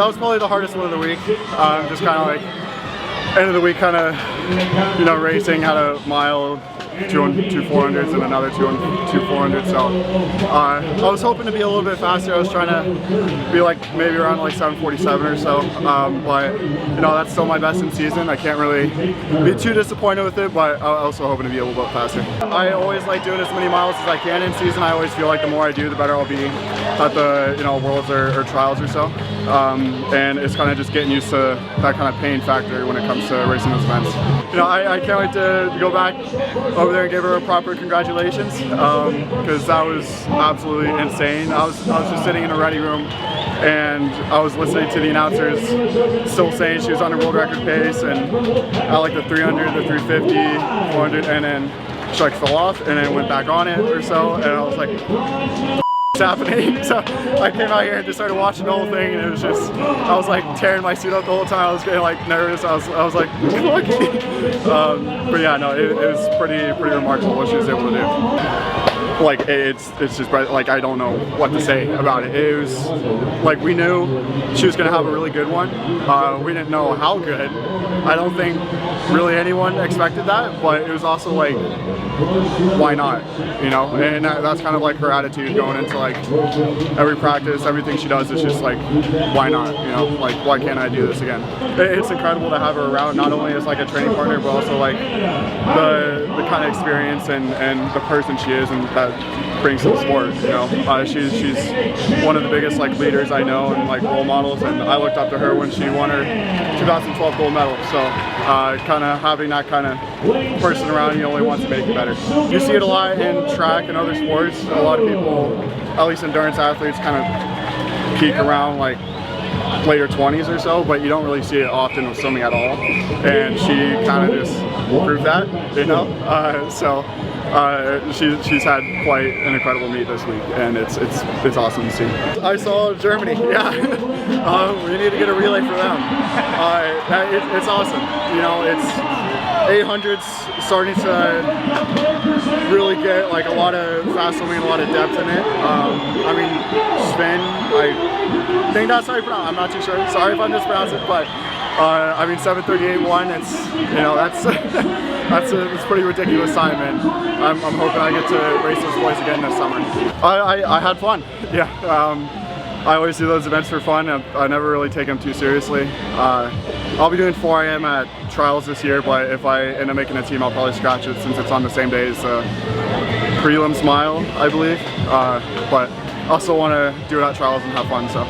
was probably the hardest one of the week. Just kind of like end of the week, kind of, you know, racing, had a mile, two 400s and another two 400s. So I was hoping to be a little bit faster. I was trying to be like maybe around like 7:47 or so, but you know, that's still my best in season. I can't really be too disappointed with it, but I'm also hoping to be a little bit faster. I always like doing as many miles as I can in season. I always feel like the more I do, the better I'll be at the, you know, worlds or trials or so. And it's kind of just getting used to that kind of pain factor when it comes to racing those events. You know, I can't wait to go back over there and give her a proper congratulations, because that was absolutely insane. I was just sitting in a ready room and I was listening to the announcers still saying she was on a world record pace, and at like the 300, the 350, 400, and then she like fell off and then went back on it or so, and I was like, happening. So I came out here and just started watching the whole thing, and it was just, I was like tearing my suit up the whole time. I was getting like nervous. I was like, lucky. But yeah, no, it was pretty remarkable what she was able to do. Like it's just like, I don't know what to say about it. It was like, we knew she was gonna have a really good one. We didn't know how good. I don't think really anyone expected that, but it was also like, why not, you know? And that's kind of like her attitude going into like every practice. Everything she does is just like, why not, you know? Like, why can't I do this again? It's incredible to have her around, not only as like a training partner, but also like the kind of experience and the person she is, and that brings to the sport, you know. She's one of the biggest like leaders I know and like role models, and I looked up to her when she won her 2012 gold medal. So kind of having that kind of person around you only wants to make it better. You see it a lot in track and other sports. A lot of people, at least endurance athletes, kind of peak around like later 20s or so, but you don't really see it often with swimming at all. And she kind of just proved that, you know. She's had quite an incredible meet this week, and it's awesome to see. I saw Germany, yeah. We need to get a relay for them. It's awesome, you know. It's 800s starting to really get like a lot of fast swimming, a lot of depth in it. I mean, spin, I think that's how you pronounce it. I'm not too sure. Sorry if I mispronounce it, but I mean 7:38.1. It's, you know, that's that's a pretty ridiculous time, and I'm hoping I get to race those boys again this summer. I had fun. Yeah. I always do those events for fun. I never really take them too seriously. I'll be doing 4 AM at trials this year, but if I end up making a team, I'll probably scratch it since it's on the same day as prelims mile, I believe. But I also want to do it at trials and have fun. So.